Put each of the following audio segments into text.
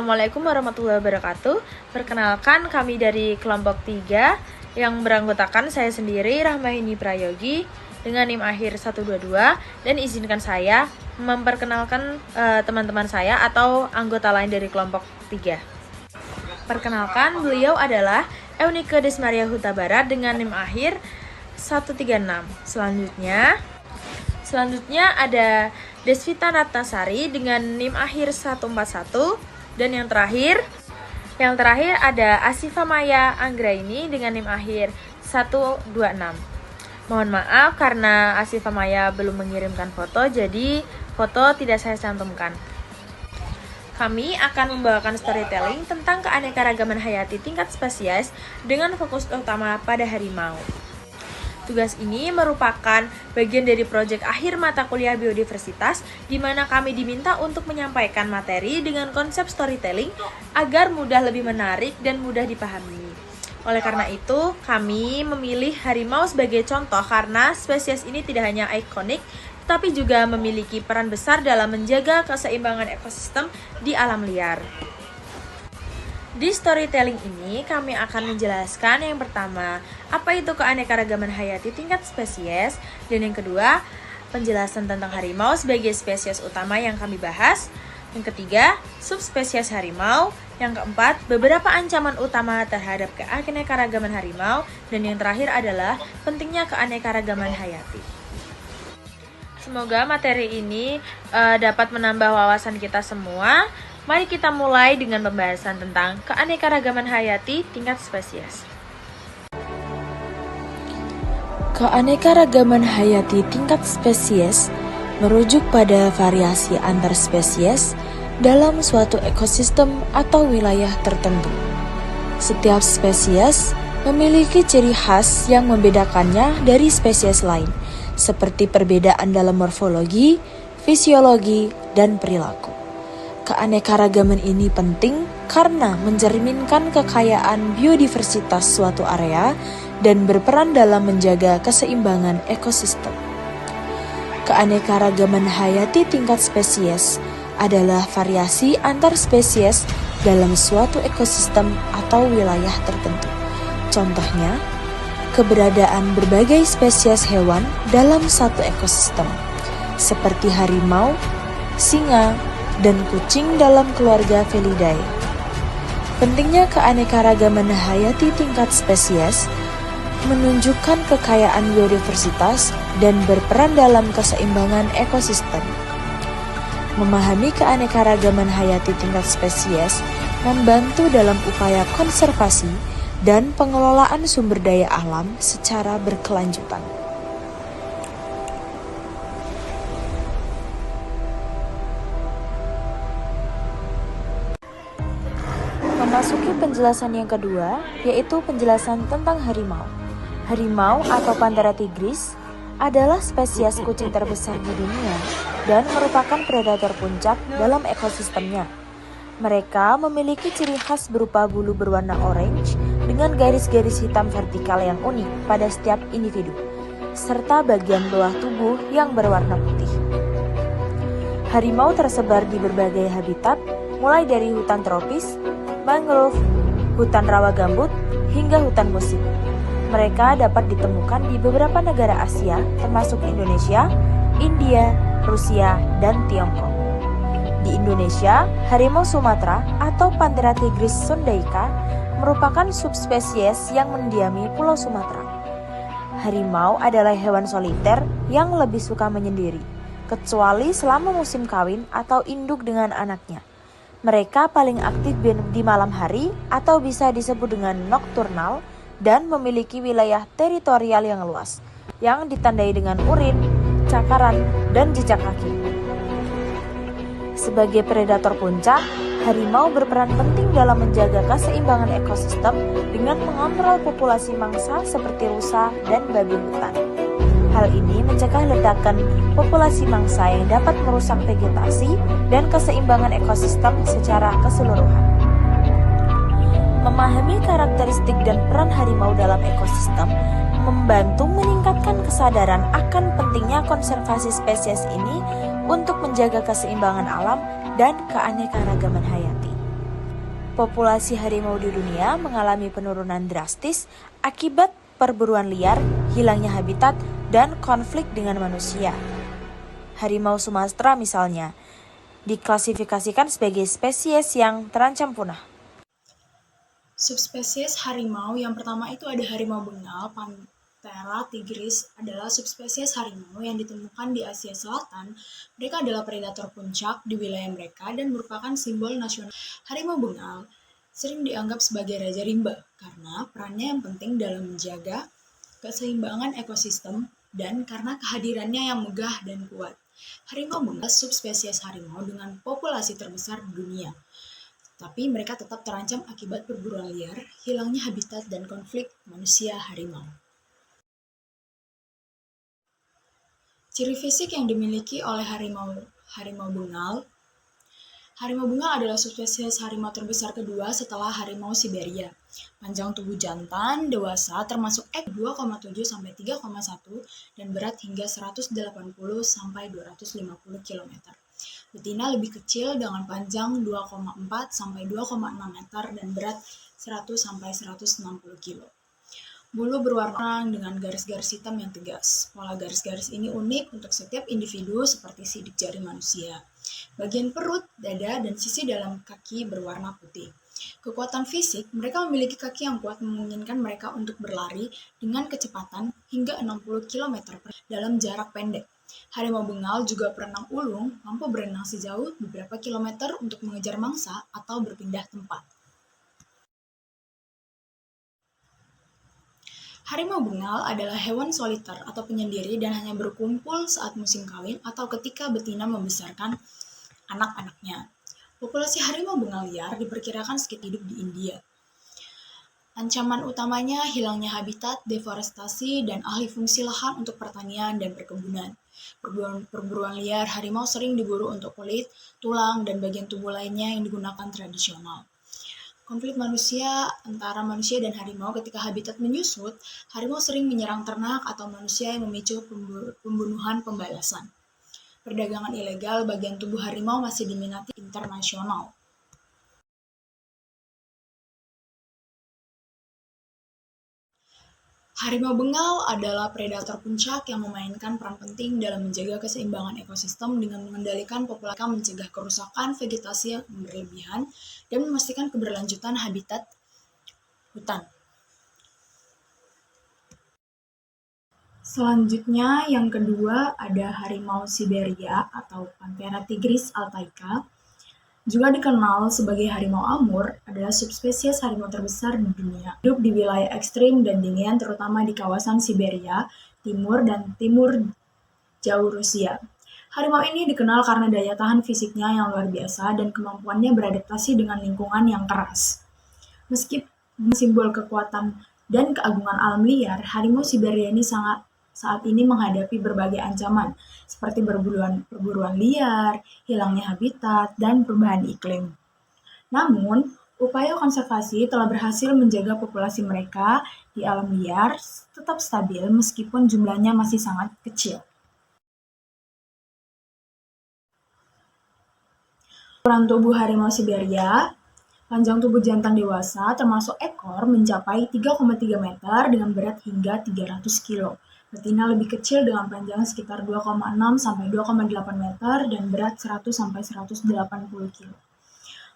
Assalamualaikum warahmatullahi wabarakatuh. Perkenalkan, kami dari kelompok 3 yang beranggotakan saya sendiri, Rahmayini Prayogi, dengan NIM akhir 122, dan izinkan saya memperkenalkan teman-teman saya atau anggota lain dari kelompok 3. Perkenalkan, beliau adalah Eunike Desmaria Huta Barat dengan NIM akhir 136. Selanjutnya ada Desvita Ratnasari dengan NIM akhir 141. Dan yang terakhir ada Asifa Maya Anggraini dengan NIM akhir 126. Mohon maaf karena Asifa Maya belum mengirimkan foto, jadi foto tidak saya cantumkan. Kami akan membawakan storytelling tentang keanekaragaman hayati tingkat spesies dengan fokus utama pada harimau. Tugas ini merupakan bagian dari proyek akhir mata kuliah biodiversitas, di mana kami diminta untuk menyampaikan materi dengan konsep storytelling agar mudah lebih menarik dan mudah dipahami. Oleh karena itu, kami memilih harimau sebagai contoh karena spesies ini tidak hanya ikonik, tetapi juga memiliki peran besar dalam menjaga keseimbangan ekosistem di alam liar. Di storytelling ini, kami akan menjelaskan yang pertama, apa itu keanekaragaman hayati tingkat spesies, dan yang kedua, penjelasan tentang harimau sebagai spesies utama yang kami bahas, yang ketiga, subspesies harimau, yang keempat, beberapa ancaman utama terhadap keanekaragaman harimau, dan yang terakhir adalah pentingnya keanekaragaman hayati. Semoga materi ini dapat menambah wawasan kita semua. Mari kita mulai dengan pembahasan tentang keanekaragaman hayati tingkat spesies. Keanekaragaman hayati tingkat spesies merujuk pada variasi antar spesies dalam suatu ekosistem atau wilayah tertentu. Setiap spesies memiliki ciri khas yang membedakannya dari spesies lain, seperti perbedaan dalam morfologi, fisiologi, dan perilaku. Keanekaragaman ini penting karena mencerminkan kekayaan biodiversitas suatu area dan berperan dalam menjaga keseimbangan ekosistem. Keanekaragaman hayati tingkat spesies adalah variasi antar spesies dalam suatu ekosistem atau wilayah tertentu. Contohnya, keberadaan berbagai spesies hewan dalam satu ekosistem, seperti harimau, singa, dan kucing dalam keluarga Felidae. Pentingnya keanekaragaman hayati tingkat spesies menunjukkan kekayaan biodiversitas dan berperan dalam keseimbangan ekosistem. Memahami keanekaragaman hayati tingkat spesies membantu dalam upaya konservasi dan pengelolaan sumber daya alam secara berkelanjutan. Memasuki penjelasan yang kedua, yaitu penjelasan tentang harimau. Harimau atau Panthera tigris adalah spesies kucing terbesar di dunia dan merupakan predator puncak dalam ekosistemnya. Mereka memiliki ciri khas berupa bulu berwarna orange dengan garis-garis hitam vertikal yang unik pada setiap individu, serta bagian bawah tubuh yang berwarna putih. Harimau tersebar di berbagai habitat, mulai dari hutan tropis, mangrove, hutan rawa gambut, hingga hutan musim. Mereka dapat ditemukan di beberapa negara Asia, termasuk Indonesia, India, Rusia, dan Tiongkok. Di Indonesia, harimau Sumatera atau Panthera tigris sundaica merupakan subspesies yang mendiami Pulau Sumatera. Harimau adalah hewan soliter yang lebih suka menyendiri, kecuali selama musim kawin atau induk dengan anaknya. Mereka paling aktif di malam hari atau bisa disebut dengan nokturnal dan memiliki wilayah teritorial yang luas, yang ditandai dengan urin, cakaran, dan jejak kaki. Sebagai predator puncak, harimau berperan penting dalam menjaga keseimbangan ekosistem dengan mengontrol populasi mangsa seperti rusa dan babi hutan. Hal ini mencegah ledakan populasi mangsa yang dapat merusak vegetasi dan keseimbangan ekosistem secara keseluruhan. Memahami karakteristik dan peran harimau dalam ekosistem membantu meningkatkan kesadaran akan pentingnya konservasi spesies ini untuk menjaga keseimbangan alam dan keanekaragaman hayati. Populasi harimau di dunia mengalami penurunan drastis akibat perburuan liar, hilangnya habitat, dan konflik dengan manusia. Harimau Sumatera misalnya, diklasifikasikan sebagai spesies yang terancam punah. Subspesies harimau yang pertama itu ada harimau bengal, Panthera tigris adalah subspesies harimau yang ditemukan di Asia Selatan. Mereka adalah predator puncak di wilayah mereka dan merupakan simbol nasional. Harimau bengal sering dianggap sebagai raja rimba karena perannya yang penting dalam menjaga keseimbangan ekosistem dan karena kehadirannya yang megah dan kuat. Harimau bengal subspesies harimau dengan populasi terbesar di dunia. Tapi mereka tetap terancam akibat perburuan liar, hilangnya habitat, dan konflik manusia-harimau. Ciri fisik yang dimiliki oleh harimau bengal. Harimau bengal adalah subspesies harimau terbesar kedua setelah harimau Siberia. Panjang tubuh jantan dewasa termasuk 2,7 sampai 3,1 dan berat hingga 180 sampai 250 km. Betina lebih kecil dengan panjang 2,4 sampai 2,6 meter dan berat 100 sampai 160 kg. Bulu berwarna dengan garis-garis hitam yang tegas. Pola garis-garis ini unik untuk setiap individu seperti sidik jari manusia. Bagian perut, dada, dan sisi dalam kaki berwarna putih. Kekuatan fisik, mereka memiliki kaki yang kuat memungkinkan mereka untuk berlari dengan kecepatan hingga 60 km dalam jarak pendek. Harimau bengal juga perenang ulung, mampu berenang sejauh beberapa kilometer untuk mengejar mangsa atau berpindah tempat. Harimau bengal adalah hewan soliter atau penyendiri dan hanya berkumpul saat musim kawin atau ketika betina membesarkan anak-anaknya. Populasi harimau bengal liar diperkirakan sekitar hidup di India. Ancaman utamanya hilangnya habitat, deforestasi, dan alih fungsi lahan untuk pertanian dan perkebunan. Perburuan liar harimau sering diburu untuk kulit, tulang, dan bagian tubuh lainnya yang digunakan tradisional. Konflik antara manusia dan harimau ketika habitat menyusut, harimau sering menyerang ternak atau manusia yang memicu pembunuhan pembalasan. Perdagangan ilegal bagian tubuh harimau masih diminati internasional. Harimau bengal adalah predator puncak yang memainkan peran penting dalam menjaga keseimbangan ekosistem dengan mengendalikan populasi, mencegah kerusakan vegetasi yang berlebihan, dan memastikan keberlanjutan habitat hutan. Selanjutnya, yang kedua ada harimau Siberia atau Panthera tigris altaica. Juga dikenal sebagai harimau amur, adalah subspesies harimau terbesar di dunia. Hidup di wilayah ekstrim dan dingin, terutama di kawasan Siberia, timur dan timur jauh Rusia. Harimau ini dikenal karena daya tahan fisiknya yang luar biasa dan kemampuannya beradaptasi dengan lingkungan yang keras. Meski simbol kekuatan dan keagungan alam liar, harimau Siberia ini saat ini menghadapi berbagai ancaman, seperti perburuan liar, hilangnya habitat, dan perubahan iklim. Namun, upaya konservasi telah berhasil menjaga populasi mereka di alam liar tetap stabil meskipun jumlahnya masih sangat kecil. Ukuran tubuh harimau Siberia, panjang tubuh jantan dewasa termasuk ekor mencapai 3,3 meter dengan berat hingga 300 kg. Betina lebih kecil dengan panjang sekitar 2,6 sampai 2,8 meter dan berat 100 sampai 180 kg.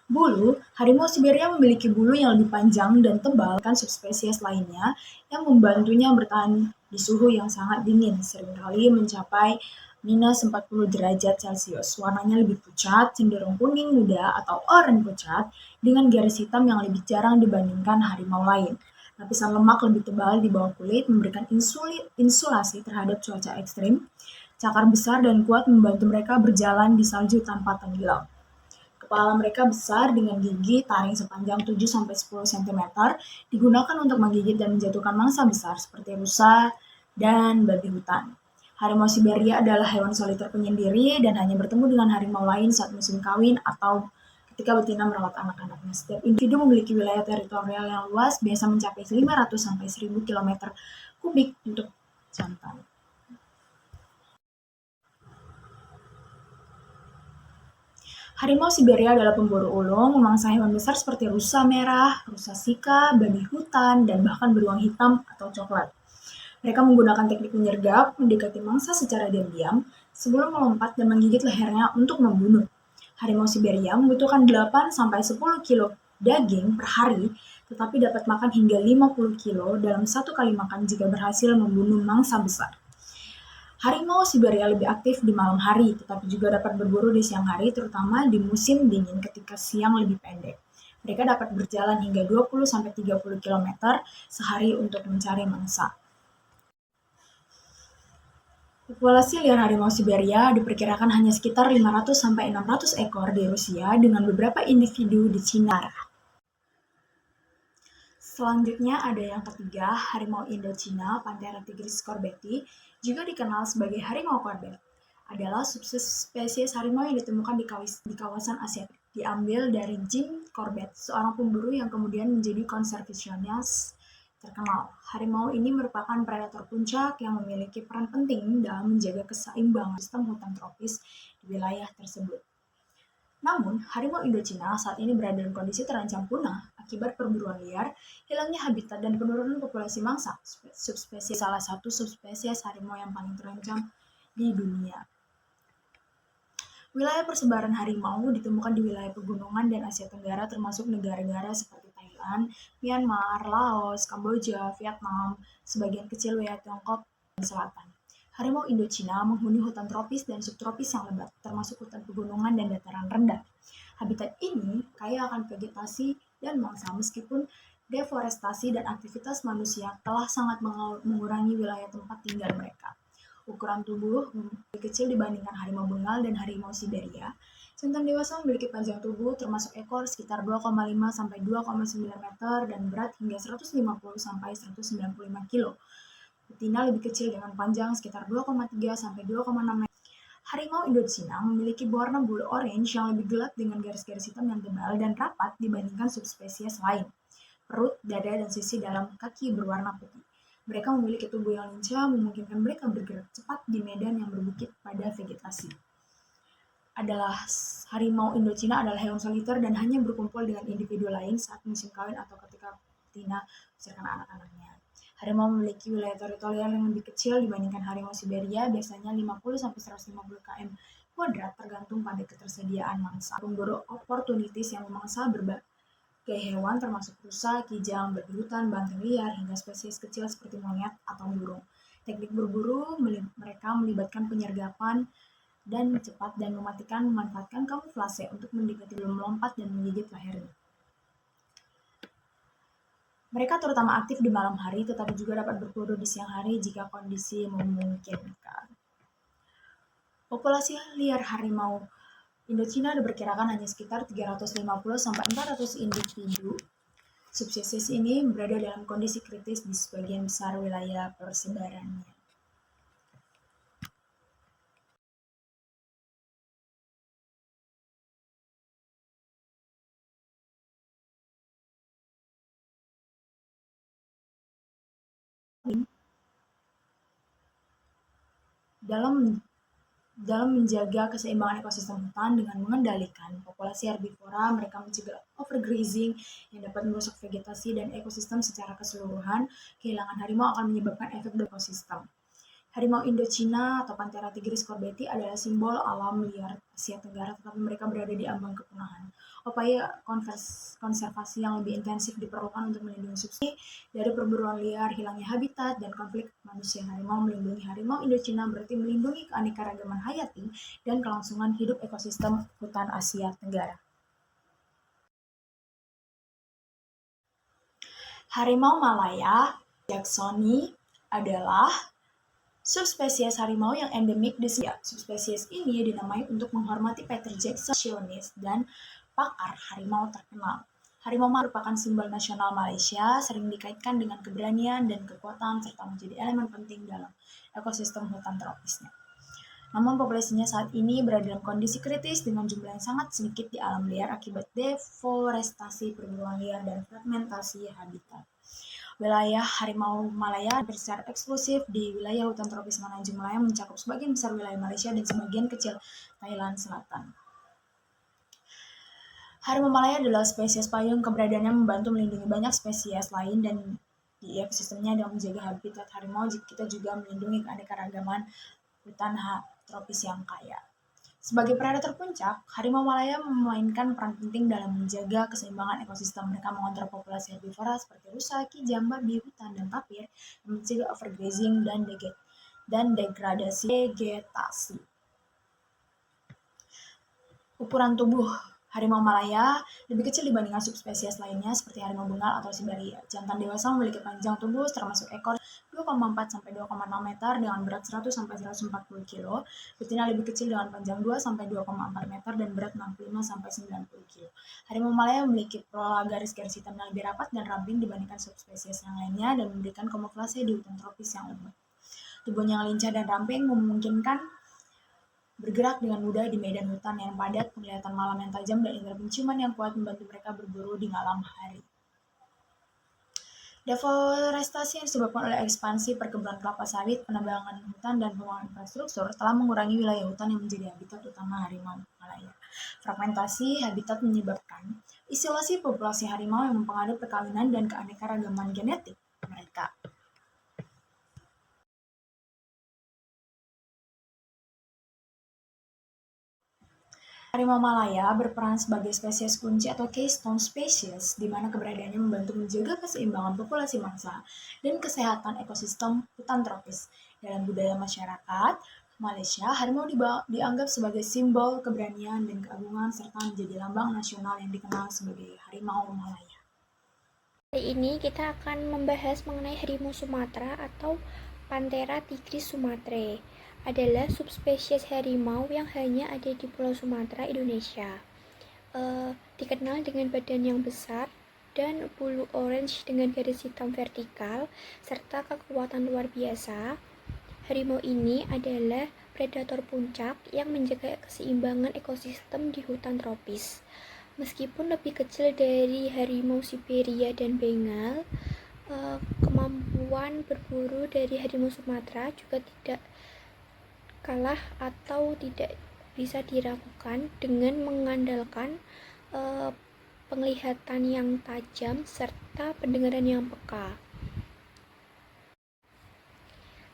Bulu, harimau Siberia memiliki bulu yang lebih panjang dan tebal kan subspesies lainnya yang membantunya bertahan di suhu yang sangat dingin, seringkali mencapai minus 40 derajat Celcius. Warnanya lebih pucat, cenderung kuning muda atau oranye pucat, dengan garis hitam yang lebih jarang dibandingkan harimau lain. Lapisan lemak lebih tebal di bawah kulit memberikan insulasi terhadap cuaca ekstrim. Cakar besar dan kuat membantu mereka berjalan di salju tanpa tenggelam. Kepala mereka besar dengan gigi taring sepanjang 7-10 cm, digunakan untuk menggigit dan menjatuhkan mangsa besar seperti rusa dan babi hutan. Harimau Siberia adalah hewan soliter penyendiri dan hanya bertemu dengan harimau lain saat musim kawin atau ketika betina merawat anak-anaknya. Setiap individu memiliki wilayah teritorial yang luas, biasa mencapai 500 sampai 1000 km kubik untuk jantan. Harimau Siberia adalah pemburu ulung, memangsa hewan besar seperti rusa merah, rusa sika, babi hutan, dan bahkan beruang hitam atau coklat. Mereka menggunakan teknik menyergap, mendekati mangsa secara diam-diam, sebelum melompat dan menggigit lehernya untuk membunuh. Harimau Siberia membutuhkan 8-10 kilo daging per hari, tetapi dapat makan hingga 50 kilo dalam satu kali makan jika berhasil membunuh mangsa besar. Harimau Siberia lebih aktif di malam hari, tetapi juga dapat berburu di siang hari, terutama di musim dingin ketika siang lebih pendek. Mereka dapat berjalan hingga 20-30 km sehari untuk mencari mangsa. Populasi liar harimau Siberia diperkirakan hanya sekitar 500-600 ekor di Rusia dengan beberapa individu di Cina. Selanjutnya ada yang ketiga, harimau Indochina, Panthera tigris corbeti, juga dikenal sebagai harimau corbet. Adalah subspesies harimau yang ditemukan di kawasan Asia. Diambil dari Jim Corbett, seorang pemburu yang kemudian menjadi konservasionis terkenal. Harimau ini merupakan predator puncak yang memiliki peran penting dalam menjaga keseimbangan sistem hutan tropis di wilayah tersebut. Namun, harimau Indochina saat ini berada dalam kondisi terancam punah akibat perburuan liar, hilangnya habitat, dan penurunan populasi mangsa, subspesies salah satu subspesies harimau yang paling terancam di dunia. Wilayah persebaran harimau ditemukan di wilayah pegunungan dan Asia Tenggara termasuk negara-negara seperti Thailand, Myanmar, Laos, Kamboja, Vietnam, sebagian kecil wilayah Tiongkok dan Selatan. Harimau Indochina menghuni hutan tropis dan subtropis yang lebat, termasuk hutan pegunungan dan dataran rendah. Habitat ini kaya akan vegetasi dan mangsa meskipun deforestasi dan aktivitas manusia telah sangat mengurangi wilayah tempat tinggal mereka. Ukuran tubuh lebih kecil dibandingkan harimau bengal dan harimau Siberia. Jantan dewasa memiliki panjang tubuh termasuk ekor sekitar 2,5-2,9 meter dan berat hingga 150-195 kilo. Betina lebih kecil dengan panjang sekitar 2,3-2,6 meter. Harimau Indochina memiliki warna bulu orange yang lebih gelap dengan garis-garis hitam yang tebal dan rapat dibandingkan subspesies lain. Perut, dada, dan sisi dalam kaki berwarna putih. Mereka memiliki tubuh yang lincah, memungkinkan mereka bergerak cepat di medan yang berbukit pada vegetasi. Harimau Indochina adalah hewan soliter dan hanya berkumpul dengan individu lain saat musim kawin atau ketika betina membesarkan anak-anaknya. Harimau memiliki wilayah teritorial yang lebih kecil dibandingkan harimau Siberia, biasanya 50-150 km kuadrat tergantung pada ketersediaan mangsa. Pemburu opportunities yang memangsa berbagai hewan termasuk rusa, kijang, babi hutan, banteng liar, hingga spesies kecil seperti monyet atau burung. Teknik berburu mereka melibatkan penyergapan dan cepat dan memanfaatkan kamuflase untuk mendekati sebelum melompat dan menggigit lehernya. Mereka terutama aktif di malam hari, tetapi juga dapat berburu di siang hari jika kondisi memungkinkan. Populasi liar harimau Indochina diperkirakan hanya sekitar 350-400 individu. Subspesies ini berada dalam kondisi kritis di sebagian besar wilayah persebarannya. Dalam menjaga keseimbangan ekosistem hutan dengan mengendalikan populasi herbivora, mereka mencegah overgrazing yang dapat merusak vegetasi dan ekosistem secara keseluruhan. Kehilangan harimau akan menyebabkan efek ekosistem. Harimau Indochina atau Panthera tigris corbeti adalah simbol alam liar Asia Tenggara, tetapi mereka berada di ambang kepunahan. Upaya konservasi yang lebih intensif diperlukan untuk melindungi subspesies dari perburuan liar, hilangnya habitat, dan konflik manusia harimau. Melindungi harimau Indochina berarti melindungi keanekaragaman hayati dan kelangsungan hidup ekosistem hutan Asia Tenggara. Harimau Malaya jacksoni adalah subspesies harimau yang endemik di Asia. Subspesies ini dinamai untuk menghormati Peter Jackson dan pakar harimau terkenal. Harimau merupakan simbol nasional Malaysia, sering dikaitkan dengan keberanian dan kekuatan serta menjadi elemen penting dalam ekosistem hutan tropisnya. Namun populasinya saat ini berada dalam kondisi kritis dengan jumlah yang sangat sedikit di alam liar akibat deforestasi, perburuan liar, dan fragmentasi habitat. Wilayah harimau Malaya secara eksklusif di wilayah hutan tropis Semenanjung Malaya mencakup sebagian besar wilayah Malaysia dan sebagian kecil Thailand Selatan. Harimau Malaya adalah spesies payung, keberadaannya membantu melindungi banyak spesies lain dan di ekosistemnya dengan menjaga habitat harimau. Kita juga melindungi keanekaragaman hutan tropis yang kaya. Sebagai predator puncak, harimau Malaya memainkan peran penting dalam menjaga keseimbangan ekosistem. Mereka mengontrol populasi herbivora seperti rusa, kijang, babi, hutan, dan tapir, yang mencegah overgrazing dan degradasi vegetasi. Ukuran tubuh harimau Malaya lebih kecil dibandingkan subspesies lainnya seperti harimau bengal atau Siberia. Jantan dewasa memiliki panjang tubuh termasuk ekor 2,4 sampai 2,6 meter dengan berat 100 sampai 140 kg. Betina lebih kecil dengan panjang 2 sampai 2,4 meter dan berat 65 sampai 90 kg. Harimau Malaya memiliki pola garis-garis hitam yang lebih rapat dan ramping dibandingkan subspesies yang lainnya dan memberikan kamuflase di hutan tropis yang lembut. Tubuhnya yang lincah dan ramping memungkinkan bergerak dengan mudah di medan hutan yang padat, penglihatan malam yang tajam, dan indera penciuman yang kuat membantu mereka berburu di malam hari. Deforestasi yang disebabkan oleh ekspansi perkebunan kelapa sawit, penambangan hutan, dan pembangunan infrastruktur telah mengurangi wilayah hutan yang menjadi habitat utama harimau Malaya. Fragmentasi habitat menyebabkan isolasi populasi harimau yang mempengaruhi perkawinan dan keanekaragaman genetik mereka. Harimau Malaya berperan sebagai spesies kunci atau keystone species, di mana keberadaannya membantu menjaga keseimbangan populasi mangsa dan kesehatan ekosistem hutan tropis. Dalam budaya masyarakat Malaysia, harimau dianggap sebagai simbol keberanian dan keagungan serta menjadi lambang nasional yang dikenal sebagai Harimau Malaya. Hari ini kita akan membahas mengenai harimau Sumatera atau Panthera tigris sumatrae. Adalah subspesies harimau yang hanya ada di Pulau Sumatera, Indonesia. Dikenal dengan badan yang besar dan bulu orange dengan garis hitam vertikal serta kekuatan luar biasa. Harimau ini adalah predator puncak yang menjaga keseimbangan ekosistem di hutan tropis. Meskipun lebih kecil dari harimau Siberia dan Bengal, kemampuan berburu dari harimau Sumatera juga tidak kalah atau tidak bisa diragukan dengan mengandalkan penglihatan yang tajam serta pendengaran yang peka.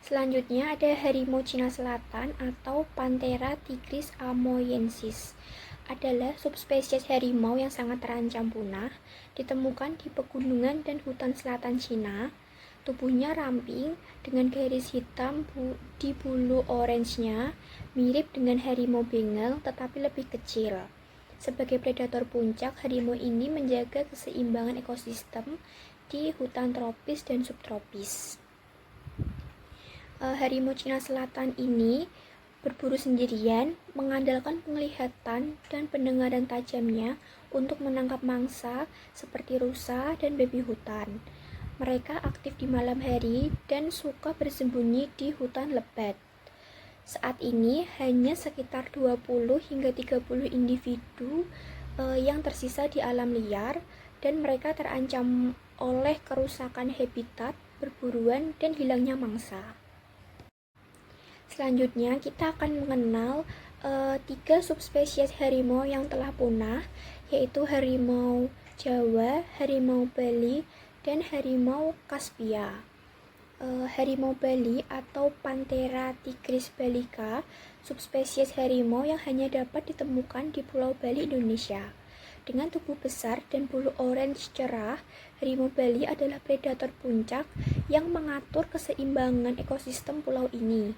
Selanjutnya ada harimau Cina Selatan atau Panthera tigris amoyensis. Adalah subspesies harimau yang sangat terancam punah, ditemukan di pegunungan dan hutan selatan Cina. Tubuhnya ramping dengan garis hitam di bulu orange-nya, mirip dengan harimau Bengal tetapi lebih kecil. Sebagai predator puncak, harimau ini menjaga keseimbangan ekosistem di hutan tropis dan subtropis. Harimau Cina Selatan ini berburu sendirian, mengandalkan penglihatan dan pendengaran tajamnya untuk menangkap mangsa seperti rusa dan babi hutan. Mereka aktif di malam hari dan suka bersembunyi di hutan lebat. Saat ini hanya sekitar 20 hingga 30 individu yang tersisa di alam liar dan mereka terancam oleh kerusakan habitat, perburuan, dan hilangnya mangsa. Selanjutnya kita akan mengenal 3 subspesies harimau yang telah punah, yaitu harimau Jawa, harimau Bali, dan harimau Kaspia. Harimau Bali atau Panthera tigris balica, subspesies harimau yang hanya dapat ditemukan di Pulau Bali, Indonesia. Dengan tubuh besar dan bulu orange cerah, harimau Bali adalah predator puncak yang mengatur keseimbangan ekosistem pulau ini.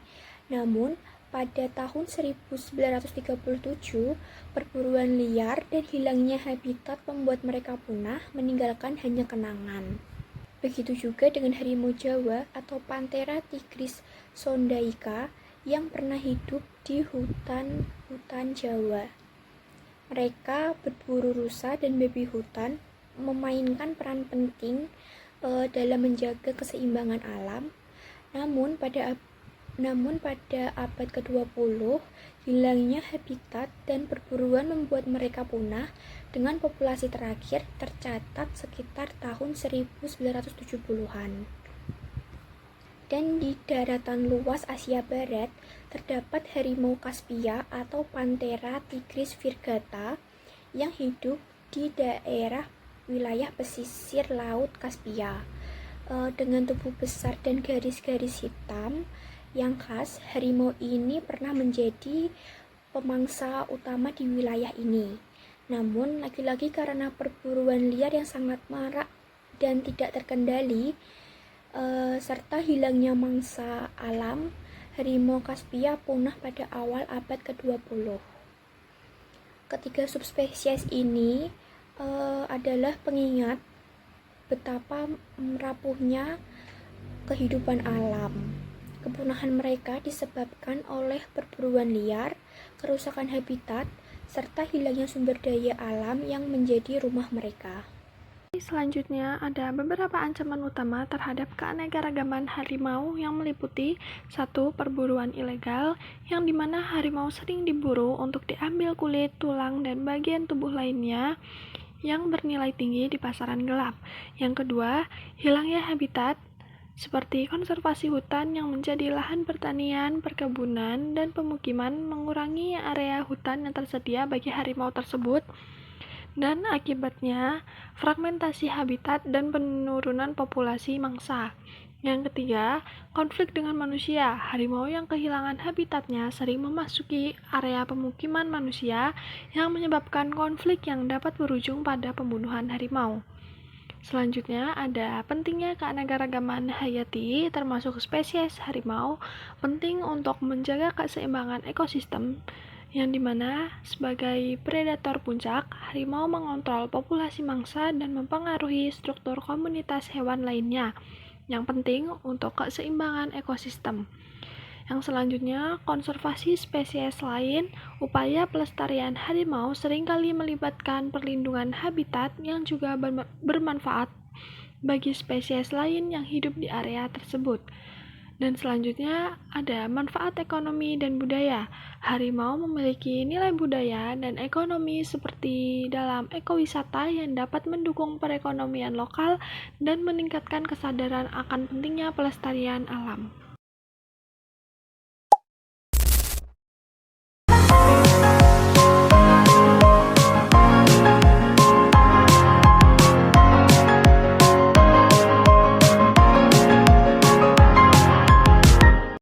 Namun, pada tahun 1937, perburuan liar dan hilangnya habitat membuat mereka punah, meninggalkan hanya kenangan. Begitu juga dengan harimau Jawa atau Panthera tigris sondaica yang pernah hidup di hutan Jawa. Mereka berburu rusa dan babi hutan, memainkan peran penting dalam menjaga keseimbangan alam. Namun pada abad ke-20, hilangnya habitat dan perburuan membuat mereka punah dengan populasi terakhir tercatat sekitar tahun 1970-an. Dan di daratan luas Asia Barat terdapat harimau Kaspia atau Panthera tigris virgata yang hidup di daerah wilayah pesisir Laut Kaspia. Dengan tubuh besar dan garis-garis hitam yang khas, harimau ini pernah menjadi pemangsa utama di wilayah ini. Namun, lagi-lagi karena perburuan liar yang sangat marak dan tidak terkendali, serta hilangnya mangsa alam, harimau Kaspia punah pada awal abad ke-20. Ketiga subspesies ini adalah pengingat betapa rapuhnya kehidupan alam. Kepunahan mereka disebabkan oleh perburuan liar, kerusakan habitat, serta hilangnya sumber daya alam yang menjadi rumah mereka. Selanjutnya, ada beberapa ancaman utama terhadap keanekaragaman harimau yang meliputi 1. Perburuan ilegal, yang dimana harimau sering diburu untuk diambil kulit, tulang, dan bagian tubuh lainnya yang bernilai tinggi di pasaran gelap. Yang kedua, hilangnya habitat, seperti konservasi hutan yang menjadi lahan pertanian, perkebunan, dan pemukiman mengurangi area hutan yang tersedia bagi harimau tersebut, dan akibatnya fragmentasi habitat dan penurunan populasi mangsa. Yang ketiga, konflik dengan manusia. Harimau yang kehilangan habitatnya sering memasuki area pemukiman manusia yang menyebabkan konflik yang dapat berujung pada pembunuhan harimau. Selanjutnya, ada pentingnya keanekaragaman hayati, termasuk spesies harimau, penting untuk menjaga keseimbangan ekosistem, yang dimana sebagai predator puncak, harimau mengontrol populasi mangsa dan mempengaruhi struktur komunitas hewan lainnya, yang penting untuk keseimbangan ekosistem. Yang selanjutnya, konservasi spesies lain. Upaya pelestarian harimau seringkali melibatkan perlindungan habitat yang juga bermanfaat bagi spesies lain yang hidup di area tersebut. Dan selanjutnya, ada manfaat ekonomi dan budaya. Harimau memiliki nilai budaya dan ekonomi seperti dalam ekowisata yang dapat mendukung perekonomian lokal dan meningkatkan kesadaran akan pentingnya pelestarian alam.